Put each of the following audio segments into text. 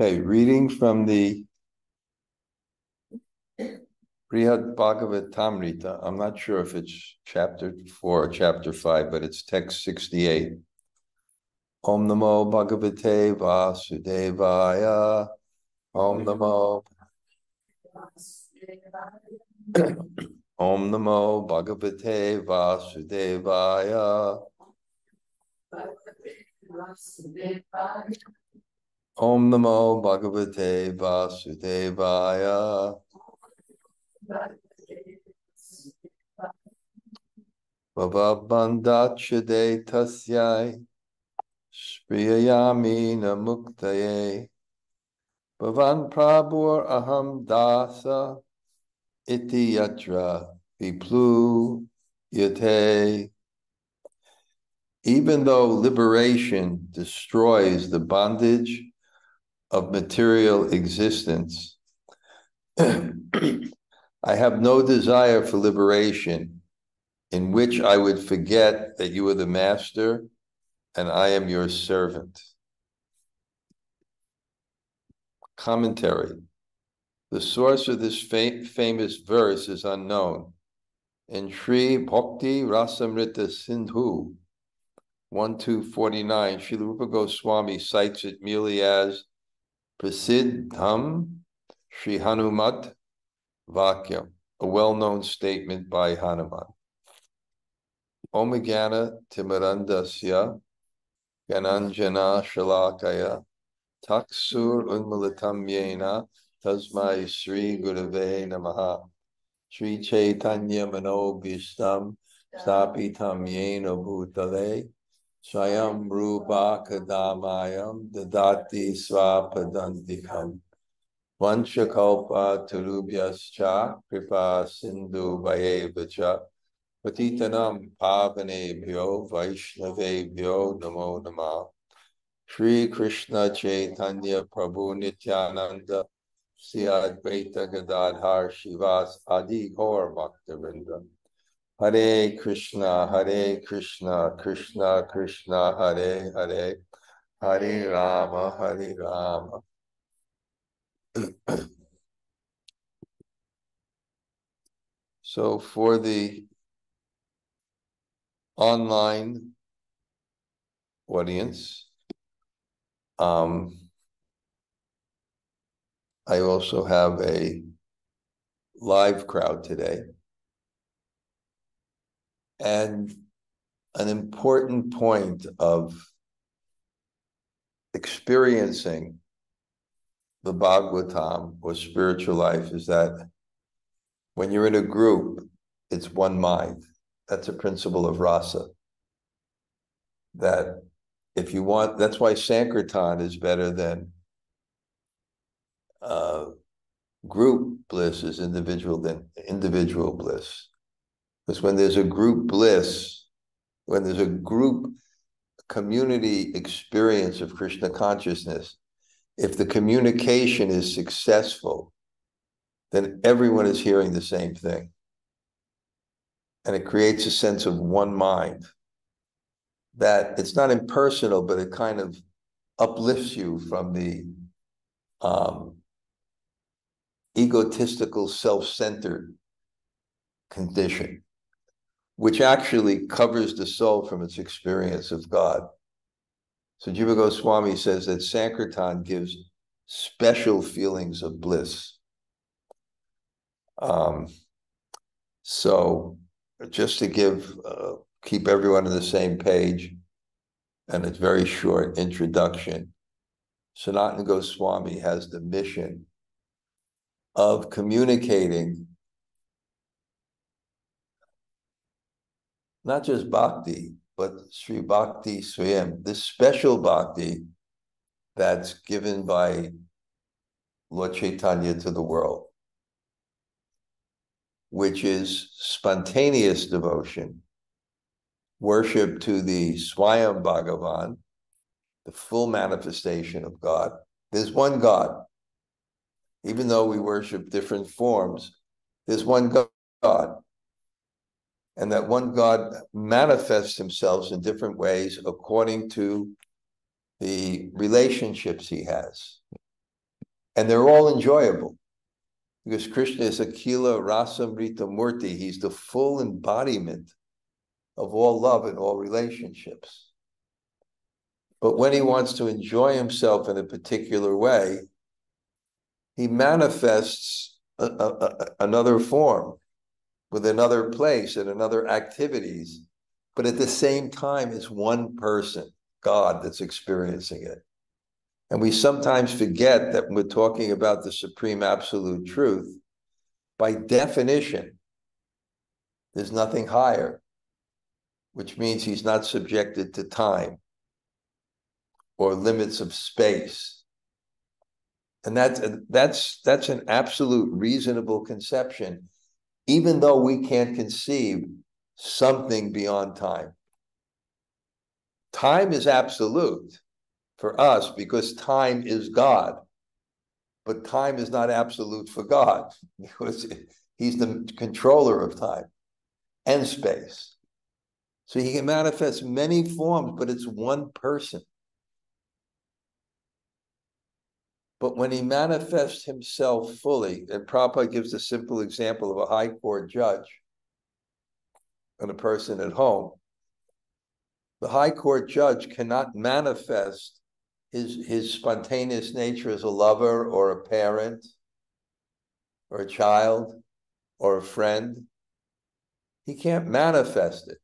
Okay, reading from the Bṛhad-bhāgavatāmṛta. I'm not sure if it's chapter 4 or chapter 5, but it's text 68. Om Namo Bhagavate Vasudevaya. Om Namo. Om Namo Bhagavate Vasudevaya. Om Namo Bhagavate Vasudevaya. Bhava-bandha-cchide tasyai spṛhayāmi na muktaye. Bhavān prabhur ahaṁ dāsa iti yatra vilupyate. Even though liberation destroys the bondage of material existence, I have no desire for liberation in which I would forget that you are the master and I am your servant. Commentary. The source of this famous verse is unknown. In Sri Bhakti Rasamrita Sindhu 1249, Srila Rupa Goswami cites it merely as Prasiddham Sri Hanumat Vakyam, a well-known statement by Hanuman. Om Jnana Timirandasya Gananjana Shalakaya Taksur Unmulatam Yena Tasmai Sri Gurave Namaha Sri Chaitanya Manobhishtam Stapitam Yena Bhutale Swayam Rupa Kadamayam Dadati Swapadantikam Vanchakalpa Tarubhyascha Kripa Sindhu Vayevacha Patitanam Pavanebhyo Vaishnavebhyo Namo Namah. Shri Krishna Chaitanya Prabhu Nityananda Sri Advaita Gadadhar Shivas Adi Gaur Bhaktivinoda. Hare Krishna, Krishna Krishna, Hare Hare, Hare Rama, Hare Rama. So for the online audience, I also have a live crowd today. And an important point of experiencing the Bhagavatam or spiritual life is that when you're in a group, it's one mind. That's a principle of rasa. That if you want, that's why Sankirtan is better than group bliss is individual than individual bliss. Because when there's a group bliss, when there's a group community experience of Krishna consciousness, if the communication is successful, then everyone is hearing the same thing. And it creates a sense of one mind. That it's not impersonal, but it kind of uplifts you from the egotistical, self-centered condition, which actually covers the soul from its experience of God. So Jiva Goswami says that Sankirtan gives special feelings of bliss. So just to keep everyone on the same page, and a very short introduction, Sanatana Goswami has the mission of communicating not just bhakti, but Sri Bhakti Swayam, this special bhakti that's given by Lord Chaitanya to the world, which is spontaneous devotion, worship to the Swayam Bhagavan, the full manifestation of God. There's one God. Even though we worship different forms, there's one God. And that one God manifests himself in different ways according to the relationships he has. And they're all enjoyable because Krishna is Akila Rasamrita Murti. He's the full embodiment of all love and all relationships. But when he wants to enjoy himself in a particular way, he manifests another form with another place and another activities. But at the same time, it's one person, God, that's experiencing it. And we sometimes forget that when we're talking about the supreme absolute truth, by definition, there's nothing higher, which means he's not subjected to time or limits of space. And that's an absolute reasonable conception, even though we can't conceive something beyond time. Time is absolute for us because time is God, but time is not absolute for God because he's the controller of time and space. So he can manifest many forms, but it's one person. But when he manifests himself fully, and Prabhupada gives a simple example of a high court judge and a person at home, the high court judge cannot manifest his spontaneous nature as a lover or a parent or a child or a friend. He can't manifest it.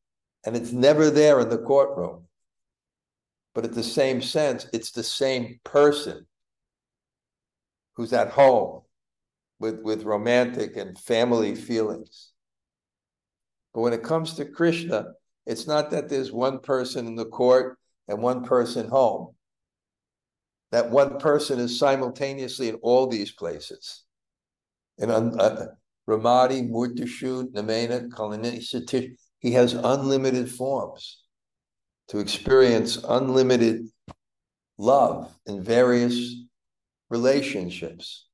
And it's never there in the courtroom. But at the same sense, it's the same person who's at home with romantic and family feelings. But when it comes to Krishna, it's not that there's one person in the court and one person home. That one person is simultaneously in all these places. In Ramadi, Murtishu, Namena, Kalani, Satish, he has unlimited forms to experience unlimited love in various relationships.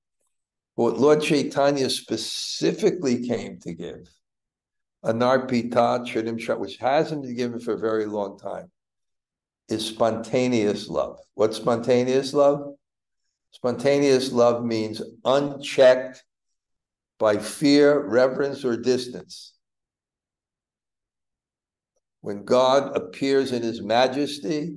What Lord Chaitanya specifically came to give, Anarpita Tridim Shah, which hasn't been given for a very long time, is spontaneous love. What's spontaneous love? Spontaneous love means unchecked by fear, reverence, or distance. When God appears in his majesty,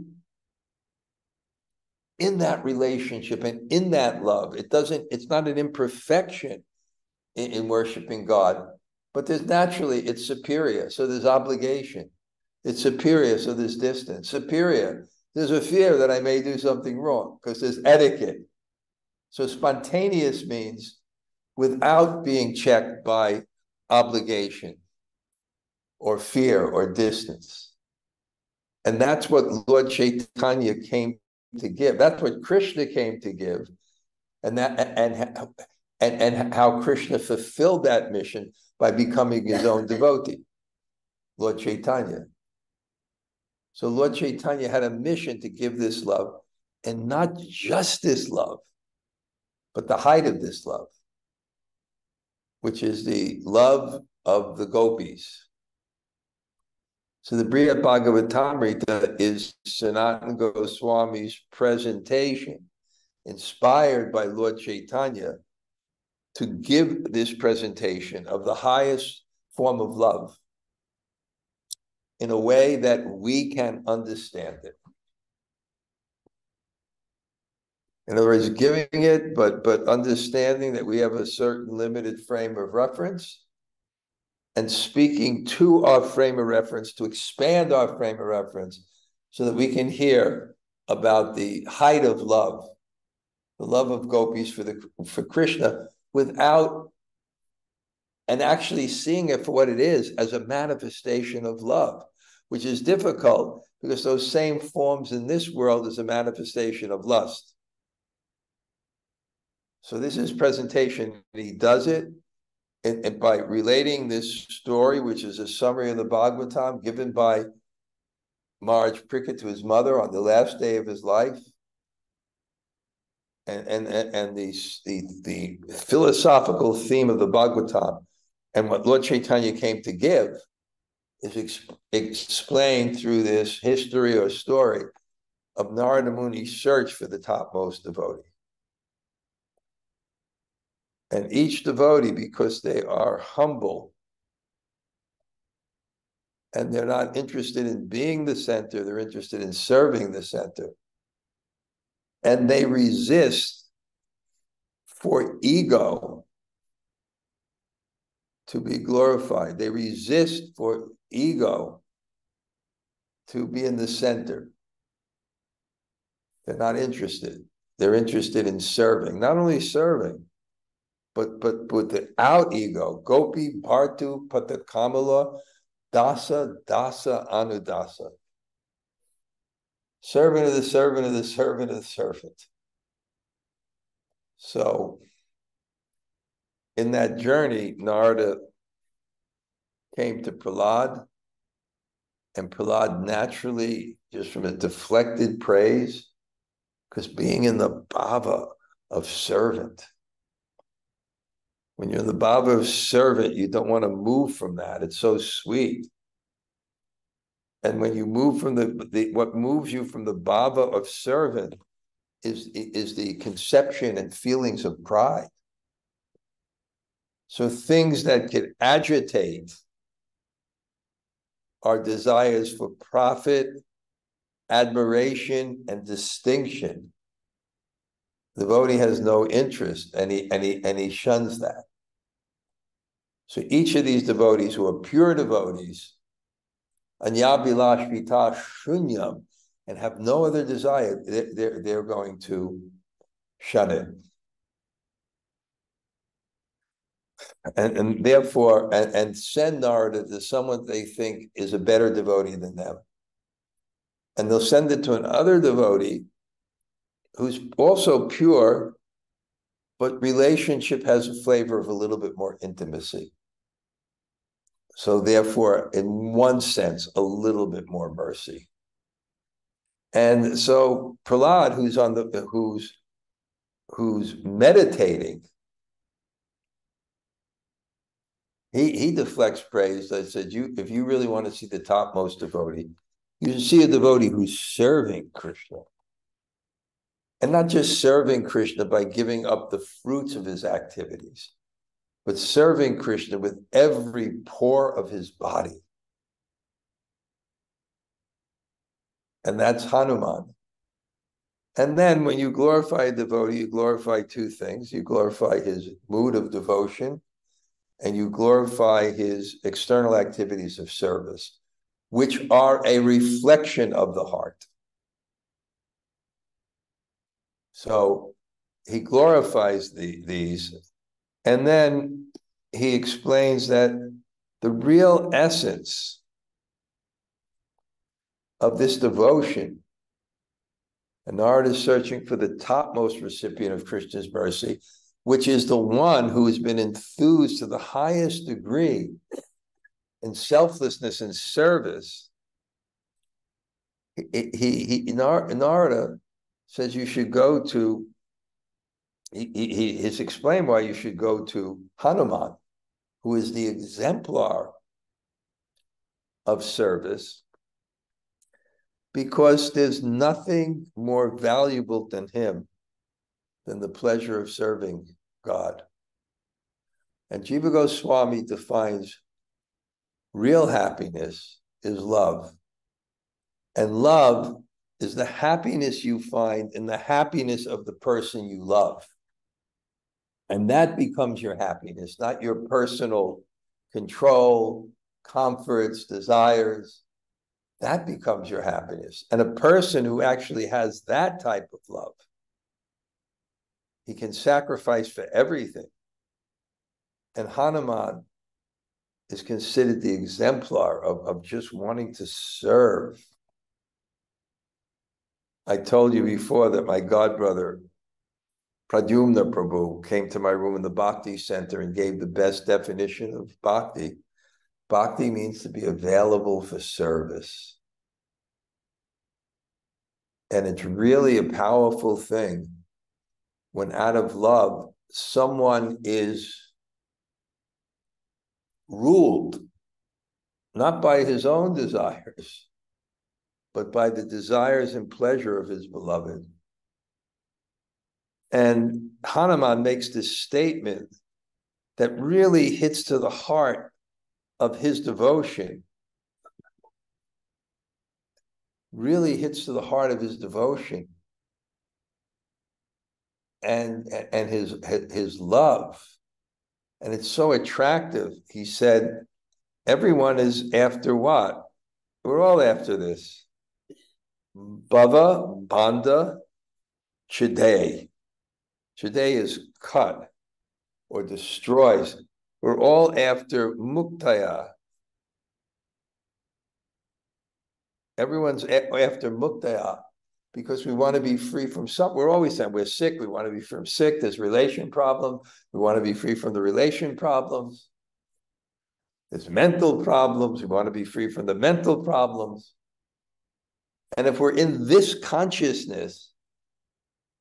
in that relationship and in that love, it's not an imperfection in worshiping God, but it's superior, so there's obligation. It's superior, so there's distance. Superior, there's a fear that I may do something wrong because there's etiquette. So spontaneous means without being checked by obligation or fear or distance. And that's what Lord Chaitanya came to give. That's what Krishna came to give. And how Krishna fulfilled that mission by becoming his own devotee, Lord Chaitanya. So Lord Chaitanya had a mission to give this love, and not just this love, but the height of this love, which is the love of the gopis. So the Bṛhad-bhāgavatāmṛta is Sanatana Goswami's presentation, inspired by Lord Chaitanya, to give this presentation of the highest form of love in a way that we can understand it. In other words, giving it, but understanding that we have a certain limited frame of reference, and speaking to our frame of reference to expand our frame of reference so that we can hear about the height of love, the love of gopis for Krishna, without and actually seeing it for what it is, as a manifestation of love, which is difficult because those same forms in this world is a manifestation of lust. So this is presentation. He does it and by relating this story, which is a summary of the Bhagavatam given by Maharaj Parikshit to his mother on the last day of his life. And the philosophical theme of the Bhagavatam and what Lord Chaitanya came to give is explained through this history or story of Narada Muni's search for the topmost devotee. And each devotee, because they are humble and they're not interested in being the center, they're interested in serving the center. And they resist for ego to be glorified. They resist for ego to be in the center. They're not interested. They're interested in serving, not only serving, but without ego. Gopi bhartu patakamala dāsa dāsa anudasa. Servant of the servant of the servant of the servant. So in that journey, Narada came to Bṛhad, and Bṛhad naturally, just from a deflected praise, because being in the bhava of servant, when you're in the bhava of servant, you don't want to move from that. It's so sweet. And when you move from what moves you from the bhava of servant is the conception and feelings of pride. So things that could agitate our desires for profit, admiration, and distinction. The devotee has no interest, and he shuns that. So each of these devotees who are pure devotees, anyabilash vita shunyam, and have no other desire, they're going to shun it. And therefore, send Narada to someone they think is a better devotee than them. And they'll send it to another devotee who's also pure, but relationship has a flavor of a little bit more intimacy. So therefore, in one sense, a little bit more mercy. And so Bṛhad, who's meditating, he deflects praise. I said, if you really want to see the topmost devotee, you should see a devotee who's serving Krishna. And not just serving Krishna by giving up the fruits of his activities, but serving Krishna with every pore of his body. And that's Hanuman. And then when you glorify a devotee, you glorify two things. You glorify his mood of devotion, and you glorify his external activities of service, which are a reflection of the heart. So he glorifies these, and then he explains that the real essence of this devotion, and Narada is searching for the topmost recipient of Krishna's mercy, which is the one who has been enthused to the highest degree in selflessness and service. Narada says you should go to, he's explained why you should go to Hanuman, who is the exemplar of service, because there's nothing more valuable than him, than the pleasure of serving God. And Jiva Goswami defines real happiness is love. And love is the happiness you find in the happiness of the person you love. And that becomes your happiness, not your personal control, comforts, desires. That becomes your happiness. And a person who actually has that type of love, he can sacrifice for everything. And Hanuman is considered the exemplar of just wanting to serve. I told you before that my godbrother, Pradyumna Prabhu, came to my room in the Bhakti Center and gave the best definition of Bhakti. Bhakti means to be available for service. And it's really a powerful thing when out of love, someone is ruled not by his own desires, but by the desires and pleasure of his beloved. And Hanuman makes this statement that really hits to the heart of his devotion. Really hits to the heart of his devotion and his love. And it's so attractive. He said, everyone is after what? We're all after this. Bhava-bandha-cchide. Cchide is cut or destroys. We're all after muktaye. Everyone's after muktaye because we want to be free from something. We're always saying we're sick. We want to be from sick. There's relation problem. We want to be free from the relation problems. There's mental problems. We want to be free from the mental problems. And if we're in this consciousness,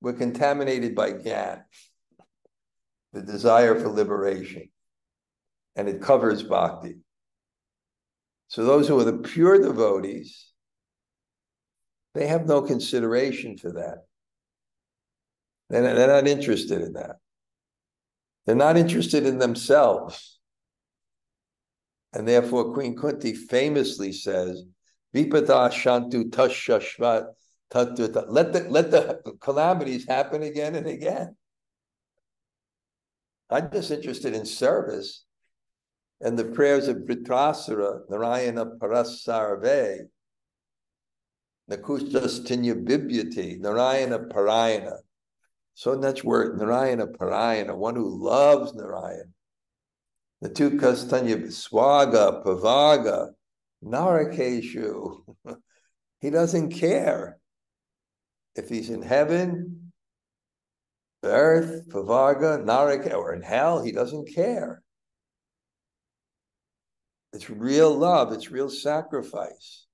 we're contaminated by jnana, the desire for liberation. And it covers bhakti. So those who are the pure devotees, they have no consideration for that. They're not interested in that. They're not interested in themselves. And therefore, Queen Kunti famously says, Vipada Shantu Tashashvat Tatuta. Let the calamities happen again and again. I'm just interested in service and the prayers of Vritrasura, Narayana Parasarve, Nakushtastinya Bibyati, Narayana Parayana. So much word, Narayana Parayana, one who loves Narayana. Natukastanya Swaga, Pavaga, Narakeshu. He doesn't care if he's in heaven, earth, Pavaga, Naraka, or in hell. He doesn't care. It's real love. It's real sacrifice.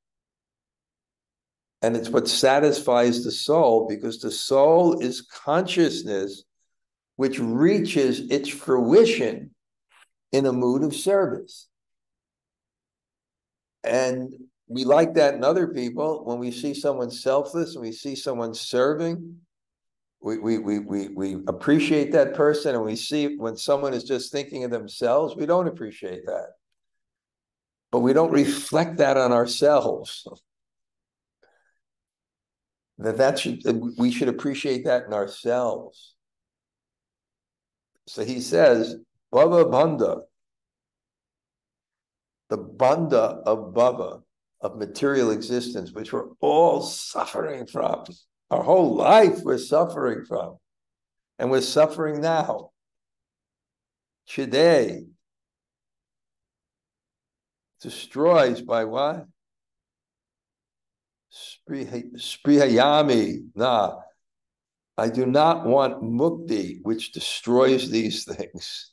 And it's what satisfies the soul, because the soul is consciousness which reaches its fruition in a mood of service. And we like that in other people. When we see someone selfless and we see someone serving, we appreciate that person. And we see when someone is just thinking of themselves, we don't appreciate that. But we don't reflect that on ourselves. We should appreciate that in ourselves. So he says, bhava-bandha, the bandha of bhava, of material existence, which we're all suffering from. Our whole life we're suffering from. And we're suffering now. Cchide destroys by what? Spṛhayāmi. Nah, I do not want mukti, which destroys these things.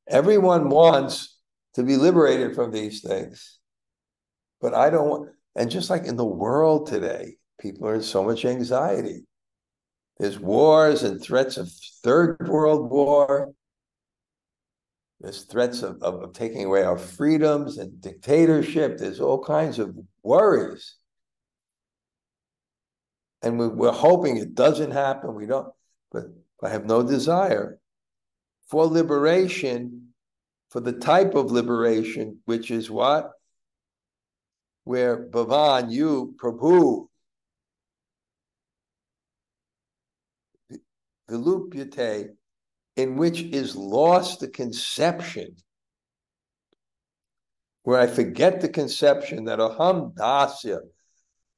Everyone wants to be liberated from these things. But I don't want, and just like in the world today, people are in so much anxiety. There's wars and threats of third world war. There's threats of taking away our freedoms and dictatorship. There's all kinds of worries. And we're hoping it doesn't happen. We don't, but I have no desire for liberation, for the type of liberation, which is what? Where bhavān, you, prabhur, vilupyate, in which is lost the conception, where I forget the conception that ahaṁ dāsa,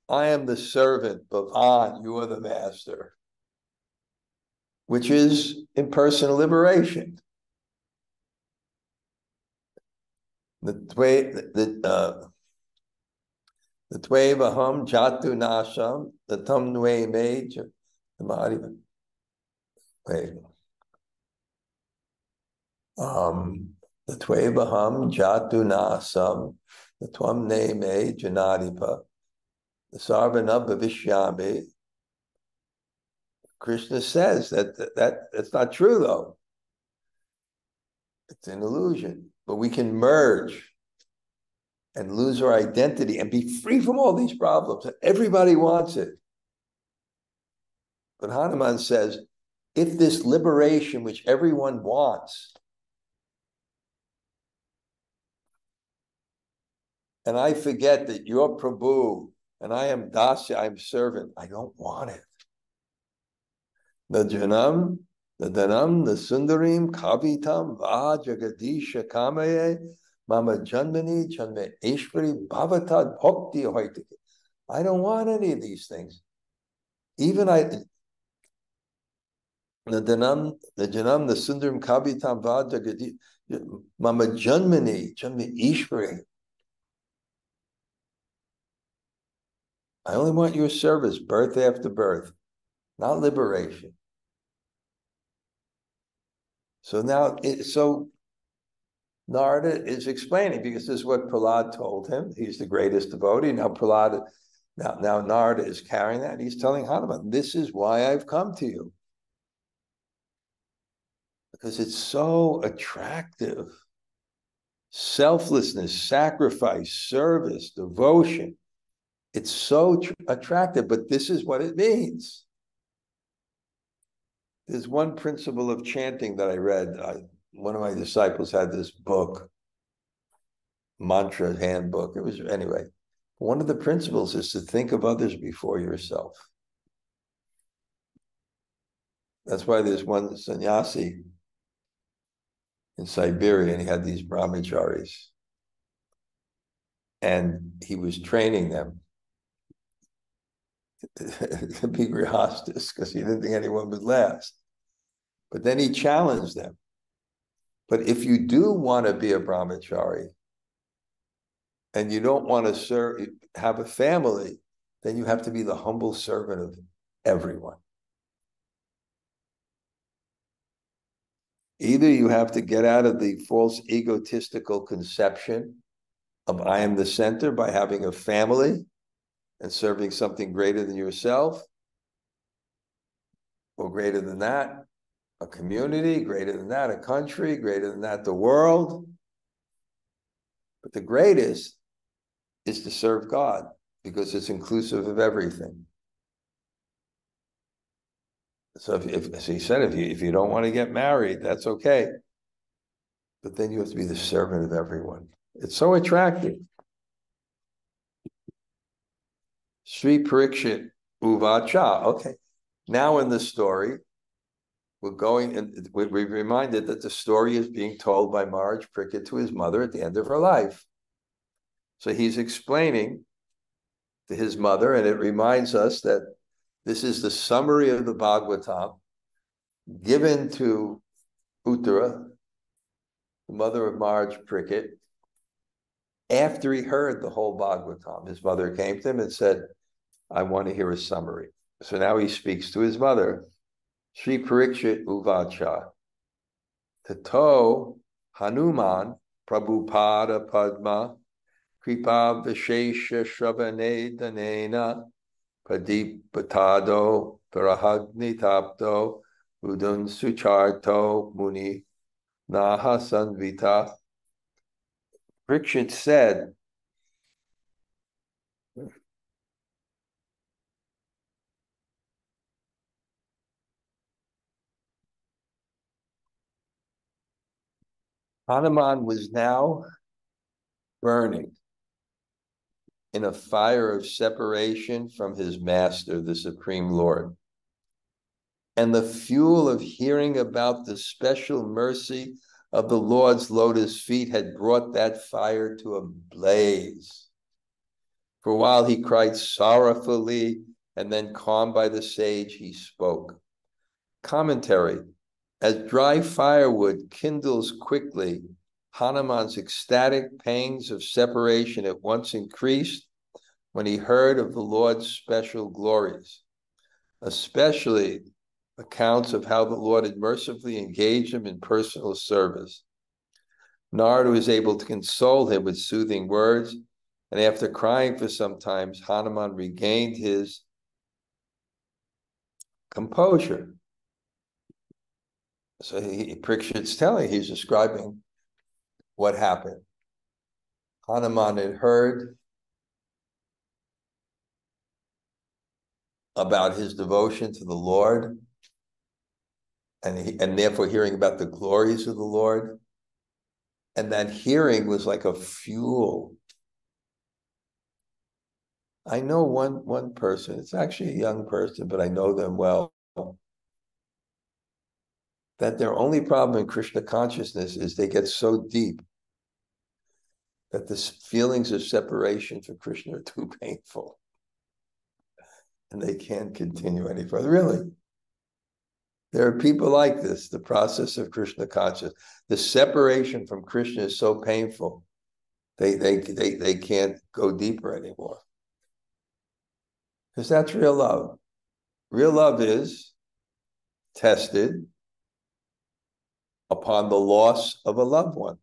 I am the servant, bhavān, you are the master, which is impersonal liberation. The tvevaham jatu nasham, the tamnve me, the tvevaham jatu nasam, the twamne me janadipa, the sarvana bhavishyami. Krishna says that's not true, though. It's an illusion. But we can merge and lose our identity and be free from all these problems. Everybody wants it. But Hanuman says, if this liberation, which everyone wants, and I forget that you're prabhur and I am dāsa, I'm servant, I don't want it. The janam, the danam, the sundarim, kavitam, va jagadisha kamaye, mama janmani, janme eshvari, bhavatad bhakti hoitike. I don't want any of these things. Even the janam, the sundarim, kavitam, va jagadisha, mama janmani, janme eshvari. I only want your service, birth after birth, not liberation. So now, Narada is explaining, because this is what Prahlad told him. He's the greatest devotee. Now now Narada is carrying that. And he's telling Hanuman, this is why I've come to you. Because it's so attractive. Selflessness, sacrifice, service, devotion. It's so attractive, but this is what it means. There's one principle of chanting that I read. One of my disciples had this book, mantra handbook. It was, anyway, one of the principles is to think of others before yourself. That's why there's one sannyasi in Siberia, and he had these brahmacharis. And he was training them to be grihastas, because he didn't think anyone would last. But then he challenged them. But if you do want to be a brahmachari and you don't want to have a family, then you have to be the humble servant of everyone. Either you have to get out of the false egotistical conception of I am the center by having a family and serving something greater than yourself, or greater than that, a community, greater than that, a country, greater than that, the world. But the greatest is to serve God, because it's inclusive of everything. So so he said, if you don't want to get married, that's okay. But then you have to be the servant of everyone. It's so attractive. Sri Parikshit Uvacha. Okay. Now in the story, we're reminded that the story is being told by Maharaj Parikshit to his mother at the end of her life. So he's explaining to his mother, and it reminds us that this is the summary of the Bhagavatam given to Uttara, the mother of Maharaj Parikshit, after he heard the whole Bhagavatam. His mother came to him and said, I want to hear a summary. So now he speaks to his mother. Sri Parikshit Uvacha. Tato Hanuman Prabhupada Padma Kripa Vishesha Shravane Danena Pradipatado Parahagni Tapto Udun Sucharto Muni Naha Sanvita. Parikshit said, Hanuman was now burning in a fire of separation from his master, the Supreme Lord. And the fuel of hearing about the special mercy of the Lord's lotus feet had brought that fire to a blaze. For a while he cried sorrowfully, and then, calmed by the sage, he spoke. Commentary. As dry firewood kindles quickly, Hanuman's ecstatic pangs of separation at once increased when he heard of the Lord's special glories, especially accounts of how the Lord had mercifully engaged him in personal service. Narada was able to console him with soothing words, and after crying for some time, Hanuman regained his composure. So Parikshit's telling, he's describing what happened. Hanuman had heard about his devotion to the Lord, and therefore hearing about the glories of the Lord. And that hearing was like a fuel. I know one person, it's actually a young person, but I know them well, that their only problem in Krishna consciousness is they get so deep that the feelings of separation for Krishna are too painful. And they can't continue any further. Really. There are people like this, the process of Krishna consciousness. The separation from Krishna is so painful, they can't go deeper anymore. Because that's real love. Real love is tested upon the loss of a loved one.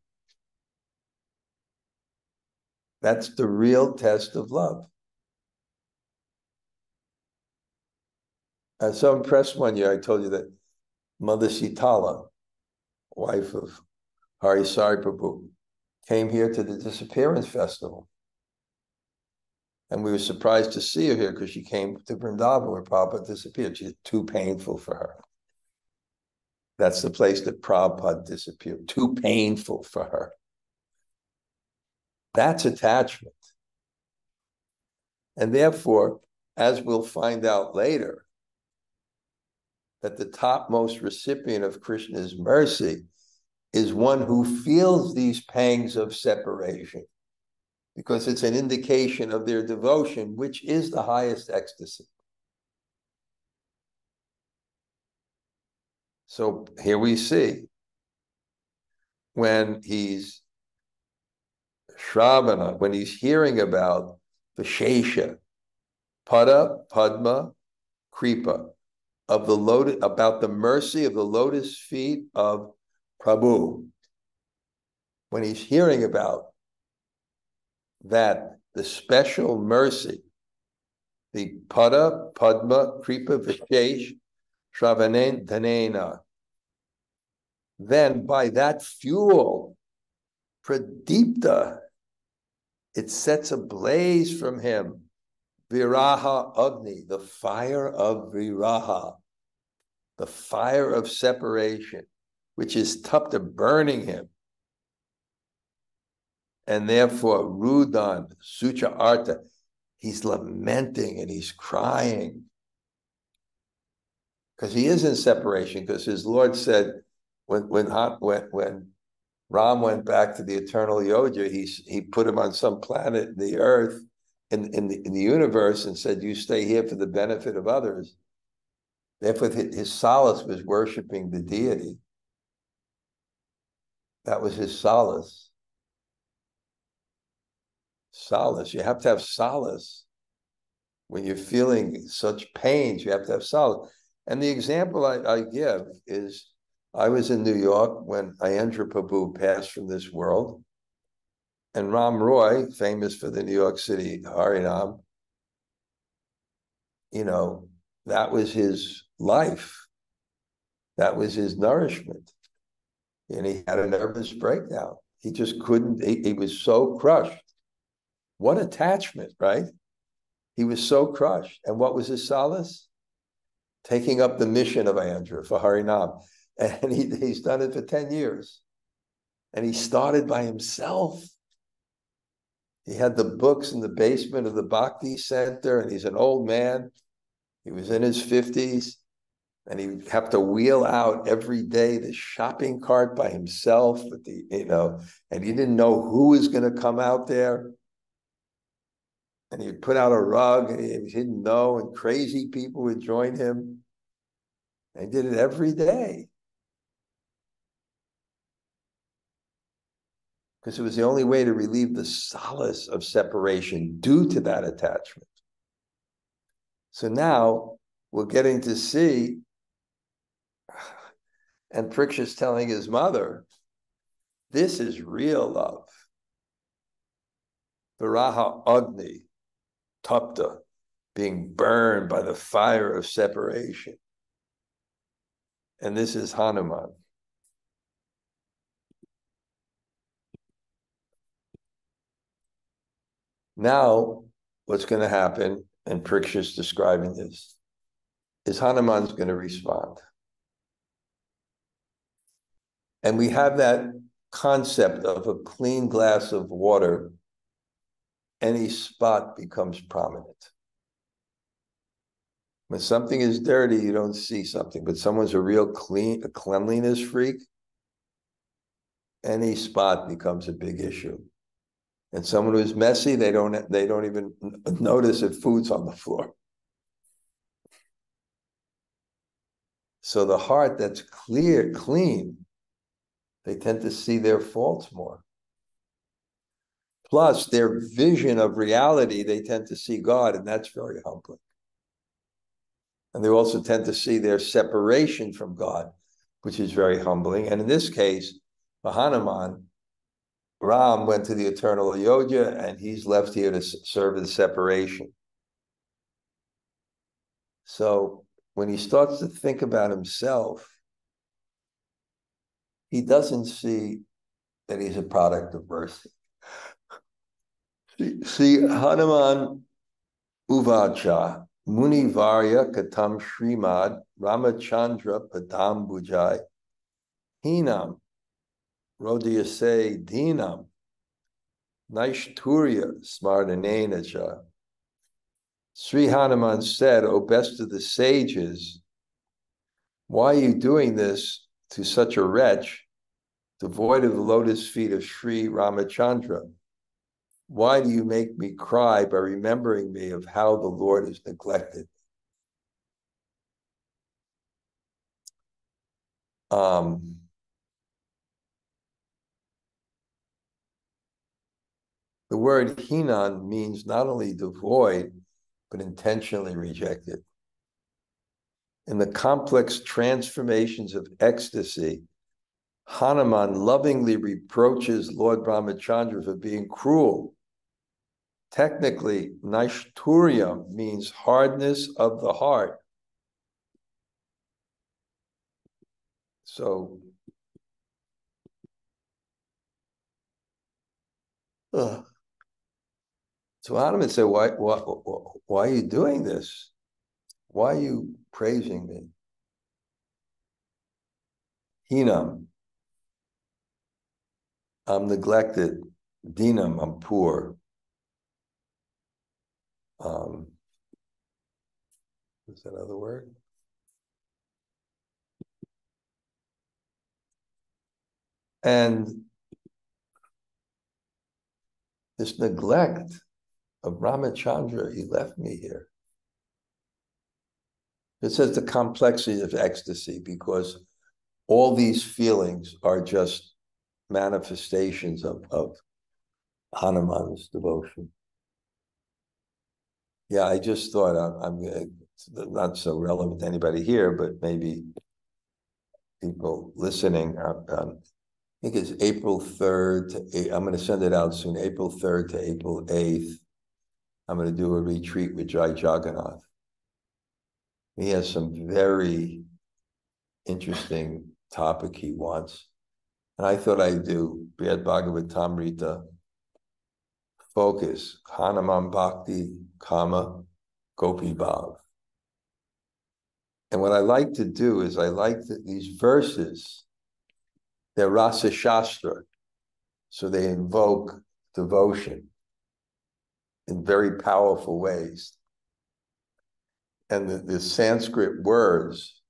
That's the real test of love. I was so impressed one year, I told you that Mother Sitala, wife of Hari Sari Prabhu, came here to the Disappearance Festival. And we were surprised to see her here because she came to Vrindavan where Prabhupada disappeared. She's too painful for her. That's the place that Prabhupada disappeared. Too painful for her. That's attachment. And therefore, as we'll find out later, that the topmost recipient of Krishna's mercy is one who feels these pangs of separation, because it's an indication of their devotion, which is the highest ecstasy. So here we see when he's Shravana, when he's hearing about Vishesha, Pada, Padma, Kripa, of the lotus, about the mercy of the lotus feet of Prabhu. When he's hearing about that, the special mercy, the Pada, Padma, Kripa, Vishesh, Shravanena, Dhanena, then by that fuel, Pradipta, it sets ablaze from him Viraha Agni, the fire of Viraha, the fire of separation, which is tapta, burning him. And therefore, Rudan, Sucha Arta, he's lamenting and he's crying. Because he is in separation, because his Lord said, when Ram went back to the eternal Yoja, he put him on some planet, the earth, in the universe, and said, you stay here for the benefit of others. Therefore, his solace was worshiping the deity. That was his solace. Solace. You have to have solace. When you're feeling such pains, you have to have solace. And the example I give is, I was in New York when Ayendra Prabhu passed from this world. And Ram Roy, famous for the New York City Harinam, that was his life. That was his nourishment. And he had a nervous breakdown. He just couldn't, he was so crushed. What attachment, right? He was so crushed. And what was his solace? Taking up the mission of Ayendra for Harinam. And he's done it for 10 years. And he started by himself. He had the books in the basement of the Bhakti Center, and he's an old man. He was in his 50s, and he'd have to wheel out every day the shopping cart by himself with and he didn't know who was going to come out there. And he'd put out a rug, and he didn't know, and crazy people would join him. And he did it every day. Because it was the only way to relieve the solace of separation due to that attachment. So now we're getting to see, and Pariksha's telling his mother, this is real love. Viraha Agni, tapta, being burned by the fire of separation. And this is Hanuman. Now, what's going to happen, and Pariksha's describing this, is Hanuman's going to respond. And we have that concept of a clean glass of water, any spot becomes prominent. When something is dirty, you don't see something, but someone's a cleanliness freak, any spot becomes a big issue. And someone who's messy, they don't even notice if food's on the floor. So the heart that's clean, they tend to see their faults more. Plus, their vision of reality, they tend to see God, and that's very humbling. And they also tend to see their separation from God, which is very humbling. And in this case, Hanuman, Ram went to the eternal Ayodhya, and he's left here to serve the separation. So when he starts to think about himself, he doesn't see that he's a product of mercy. See, Hanuman Uvacha, Muni Varya Katam Srimad Ramachandra Padam Bujai Hinam Rodiyase Dinam Naishturya Smardanenacha. Sri Hanuman said, O best of the sages, why are you doing this to such a wretch, devoid of the lotus feet of Sri Ramachandra? Why do you make me cry by remembering me of how the Lord is neglected? The word hinan means not only devoid, but intentionally rejected. In the complex transformations of ecstasy, Hanuman lovingly reproaches Lord Ramachandra for being cruel. Technically, naishturya means hardness of the heart. So, so Hanuman said, why are you doing this? Why are you praising me? Hinam, I'm neglected. Dinam, I'm poor. What's that other word? And this neglect of Ramachandra, he left me here. It says the complexity of ecstasy, because all these feelings are just manifestations of Hanuman's devotion. Yeah, I just thought it's not so relevant to anybody here, but maybe people listening. I think it's April 3rd to 8th. I'm going to send it out soon. April 3rd to April 8th. I'm going to do a retreat with Jai Jagannath. He has some very interesting topic he wants. And I thought I'd do Bṛhad-bhāgavatāmṛta, focus, Hanuman Bhakti, Kama, Gopi Bhav. And what I like to do is these verses, they're Rasa Shastra, so they invoke devotion in very powerful ways. And the Sanskrit words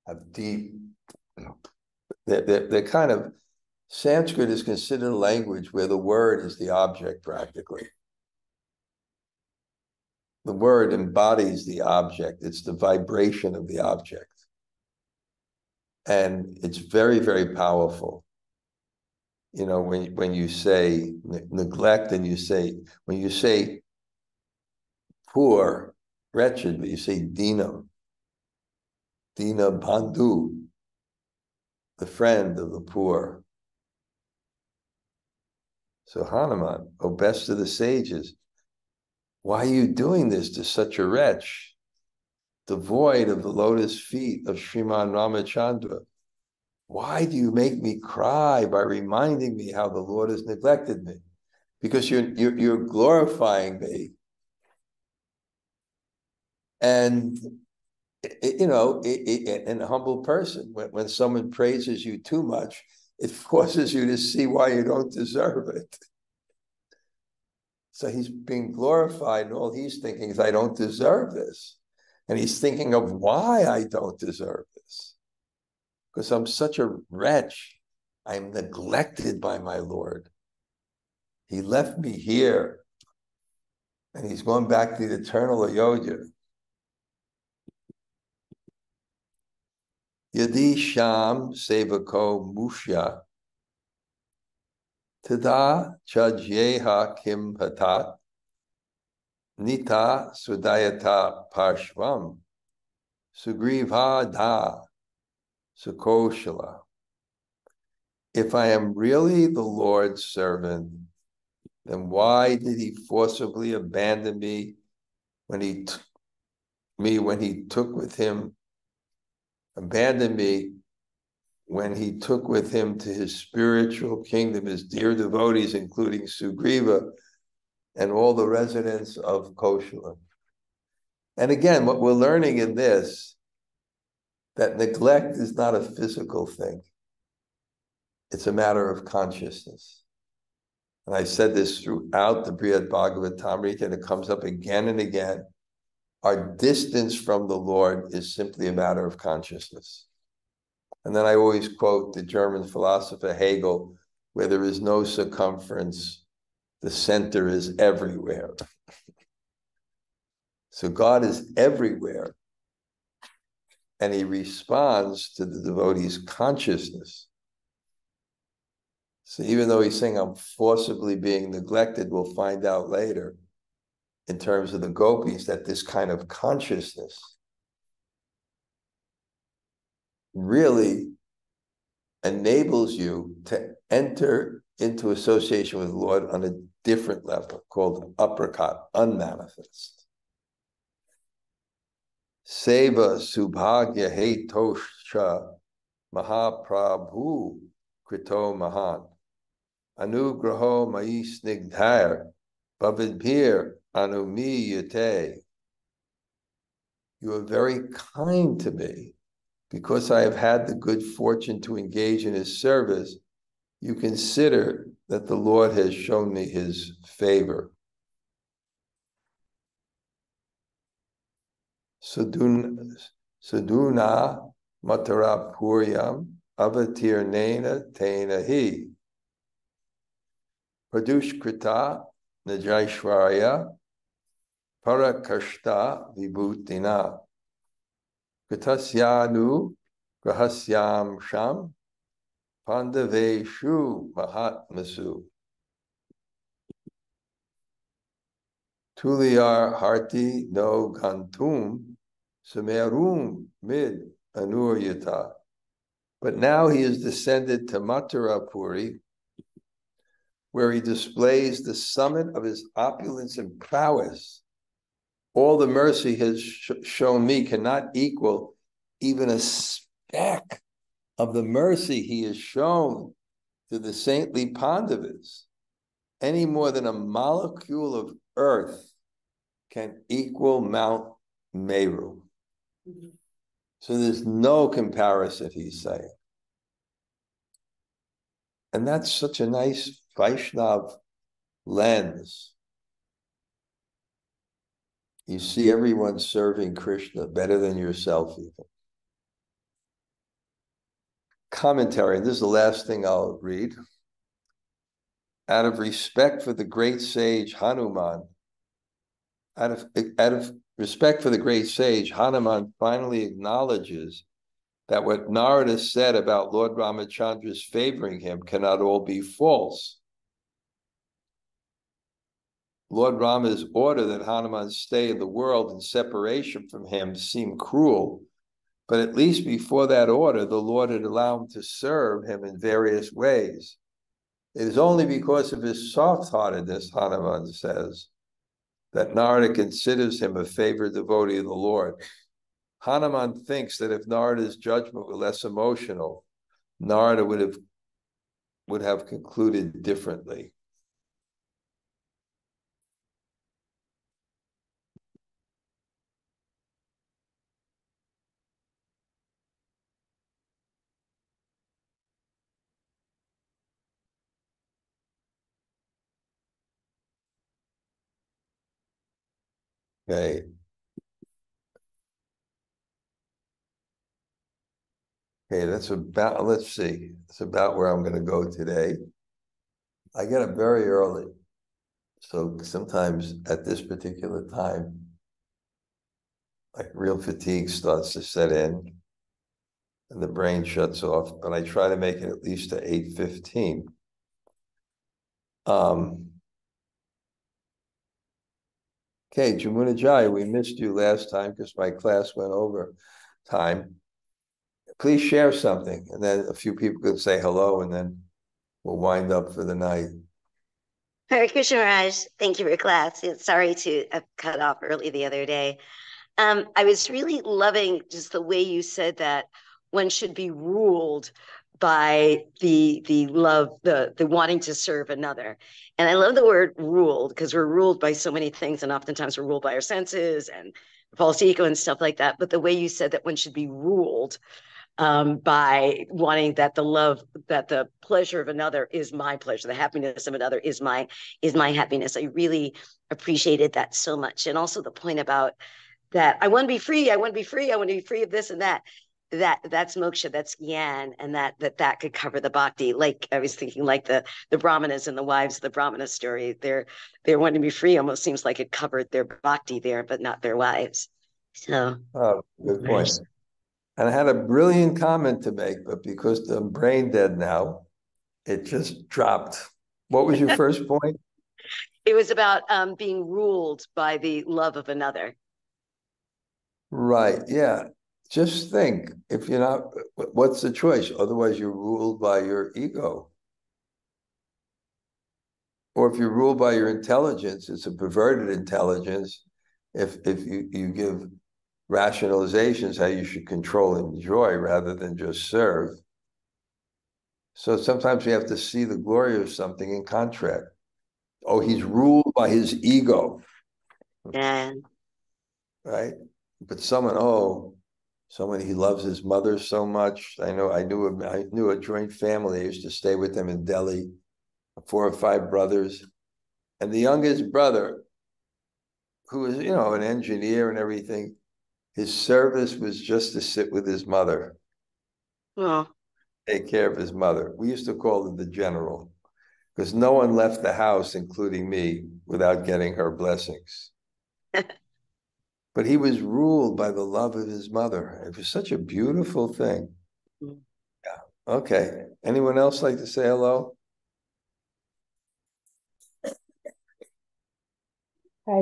have deep, they're kind of, Sanskrit is considered a language where the word is the object practically. The word embodies the object. It's the vibration of the object. And it's very, very powerful. You know, when you say neglect, and when you say poor, wretched, but you say Dina Bandhu, the friend of the poor. So Hanuman, O best of the sages, why are you doing this to such a wretch, devoid of the lotus feet of Sriman Ramachandra? Why do you make me cry by reminding me how the Lord has neglected me? Because you're glorifying me. And in a humble person, when someone praises you too much, it forces you to see why you don't deserve it. So he's being glorified, and all he's thinking is, I don't deserve this. And he's thinking of why I don't deserve this. Because I'm such a wretch. I'm neglected by my Lord. He left me here, and he's going back to the eternal Ayodhya. Yadi Sham Sevako Mushya Tada Chajyeha Kim Hatat Nita Sudayata Parshvam Sugriva Da Sukoshala. If I am really the Lord's servant, then why did he forcibly abandon me when he took with him to his spiritual kingdom his dear devotees, including Sugriva and all the residents of Koshala? And again, what we're learning in this, that neglect is not a physical thing. It's a matter of consciousness. And I said this throughout the Bṛhad-bhāgavatāmṛta, and it comes up again and again. Our distance from the Lord is simply a matter of consciousness. And then I always quote the German philosopher Hegel, where there is no circumference, the center is everywhere. So God is everywhere, and he responds to the devotee's consciousness. So even though he's saying I'm forcibly being neglected, we'll find out later in terms of the gopis that this kind of consciousness really enables you to enter into association with the Lord on a different level called uppercut, unmanifest. Seva subhagya hetosha mahaprabhu krito mahan anugraho mai snigdhar bhavadbhir anumiyate. You are very kind to me. Because I have had the good fortune to engage in his service, you consider that the Lord has shown me his favor. Saduna matarapuryam avatirnena tena hi. Pradushkrita najaishwarya parakashta vibhutina. Tasyai grahasyam sham pandaveshu mahatmasu. Tuliyar harti no gantum samerum mid anuryata. But now he is descended to Mathurapuri, where he displays the summit of his opulence and prowess. All the mercy he has shown me cannot equal even a speck of the mercy he has shown to the saintly Pandavas. Any more than a molecule of earth can equal Mount Meru. So there's no comparison, he's saying. And that's such a nice Vaishnav lens. You see everyone serving Krishna better than yourself even. Commentary, and this is the last thing I'll read. Out of respect for the great sage Hanuman, Hanuman finally acknowledges that what Narada said about Lord Ramachandra's favoring him cannot all be false. Lord Rama's order that Hanuman stay in the world in separation from him seemed cruel, but at least before that order, the Lord had allowed him to serve him in various ways. It is only because of his soft-heartedness, Hanuman says, that Narada considers him a favored devotee of the Lord. Hanuman thinks that if Narada's judgment were less emotional, Narada would have concluded differently. Okay. Okay, that's about, let's see, it's about where I'm going to go today. I get up very early. So sometimes at this particular time, like real fatigue starts to set in and the brain shuts off, but I try to make it at least to 8:15. Okay, Jamuna Jai, we missed you last time because my class went over time. Please share something, and then a few people could say hello, and then we'll wind up for the night. Hare Krishna Raj, thank you for your class. Sorry to have cut off early the other day. I was really loving just the way you said that one should be ruled by the love, the wanting to serve another. And I love the word ruled because we're ruled by so many things, and oftentimes we're ruled by our senses and false ego and stuff like that. But the way you said that one should be ruled by wanting that the love, that the pleasure of another is my pleasure, the happiness of another is my happiness. I really appreciated that so much. And also the point about that I want to be free, I want to be free, I want to be free of this and that. That's moksha, that's gyan, and that could cover the bhakti. Like I was thinking, like the brahmanas and the wives of the brahmana story, they're wanting to be free. Almost seems like it covered their bhakti there, but not their wives. So, Oh, good point. And I had a brilliant comment to make, but because I'm brain dead now, it just dropped. What was your first point? it was about being ruled by the love of another. Right. Yeah. Just think, if you're not, what's the choice? Otherwise, you're ruled by your ego. Or if you're ruled by your intelligence, it's a perverted intelligence. If you give rationalizations how you should control and enjoy rather than just serve. So sometimes we have to see the glory of something in contrast. Oh, he's ruled by his ego. Yeah. Right? But someone he loves his mother so much. I knew a joint family. I used to stay with them in Delhi, 4 or 5 brothers. And the youngest brother, who was, an engineer and everything, his service was just to sit with his mother, Oh. take care of his mother. We used to call him the general because no one left the house, including me, without getting her blessings. But he was ruled by the love of his mother. It was such a beautiful thing. Yeah. Okay. Anyone else like to say hello? Hi,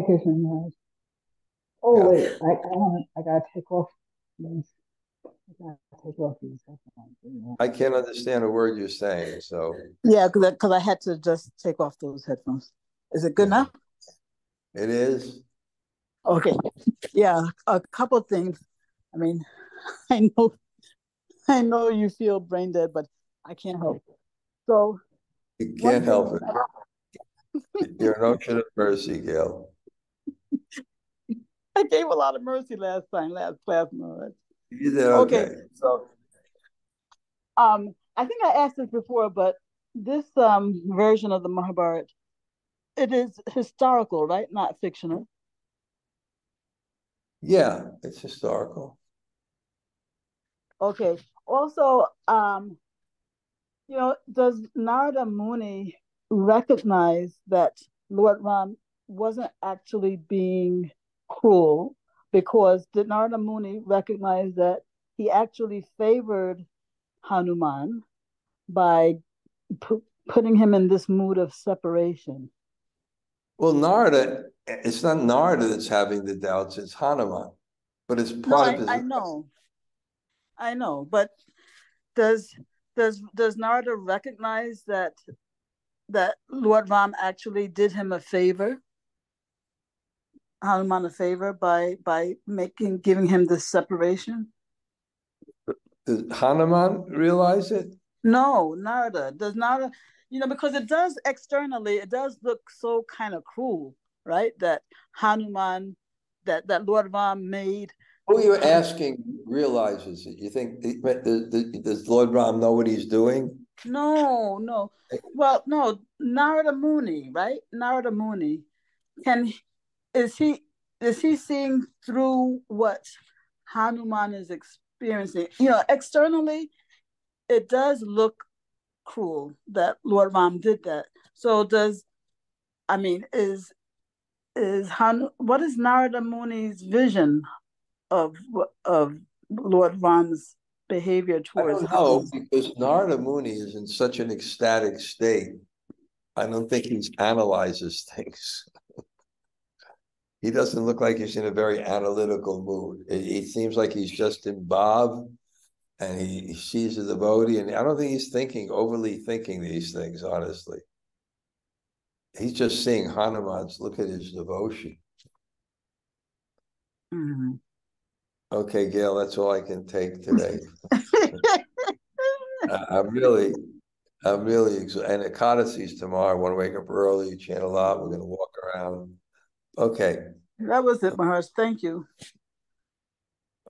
Krishna. Oh, Yeah. wait, I gotta take off these. I gotta take off these headphones. I can't understand a word you're saying, so. Yeah, because I had to just take off those headphones. Is it good now? It is. Okay. Yeah, a couple of things. I mean, I know you feel brain dead, but I can't help it. So You can't help it. You're an ocean of mercy, Gail. I gave a lot of mercy last class. No, You did okay. Okay, so I think I asked this before, but this version of the Mahabharata, it is historical, right? Not fictional. Yeah, it's historical. Okay. Also, does Narada Muni recognize that Lord Ram wasn't actually being cruel? Because did Narada Muni recognize that he actually favored Hanuman by putting him in this mood of separation? Well, Narada, it's not Narada that's having the doubts, it's Hanuman. But it's No, part of his. I know, but does Narada recognize that Lord Ram actually did him a favor, Hanuman a favor by giving him this separation? Does Hanuman realize it? No, Narada. Does Narada, because it does externally, it does look so kind of cruel, right? That Hanuman, that Lord Ram made. Who you're asking realizes it. You think, does Lord Ram know what he's doing? No. Well, no, Narada Muni, right? Narada Muni. Is he is he seeing through what Hanuman is experiencing? You know, externally, it does look cruel that Lord Ram did that. So what is Narada Muni's vision of Lord Ram's behavior I towards don't know, Hanuman? because Narada Muni is in such an ecstatic state. I don't think he analyzes things. He doesn't look like he's in a very analytical mood. It seems like he's just in bhav, and he sees a devotee, and I don't think he's overly thinking these things, honestly. He's just seeing Hanuman's, look at his devotion. Mm-hmm. Okay, Gail, that's all I can take today. I'm really, and Ekadasi's tomorrow. I want to wake up early, chant a lot. We're going to walk around. Okay. That was it, Maharaj. Thank you.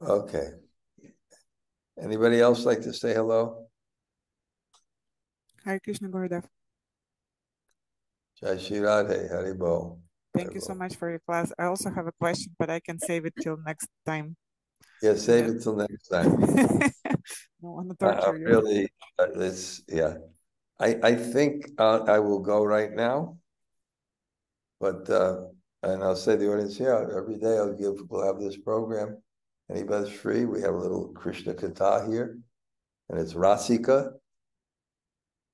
Okay. Anybody else like to say hello? Hare Krishna, Gurudev. Jai Shri Radhe, Haribo. Thank you so much for your class. I also have a question, but I can save it till next time. Yeah, save it till next time. I don't want to torture you. Really, I think I will go right now, but and I'll say to the audience, every day we'll have this program. Anybody's free. We have a little Krishna-katha here, and it's Rasika.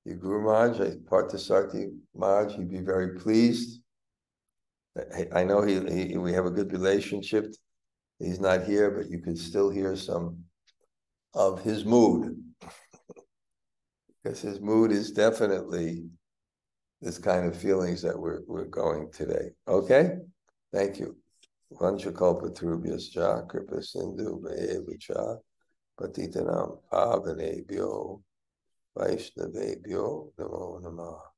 Your Guru Maharaj, Parthasarthi Maharaj, he'd be very pleased. I know we have a good relationship. He's not here, but you can still hear some of his mood. Because his mood is definitely this kind of feelings that we're going today. Okay? Thank you. Vanchakalpatarubhyascha kripa sindhu bhayevacha patitanam pavanebhyo vaishnavebhyo namo namah.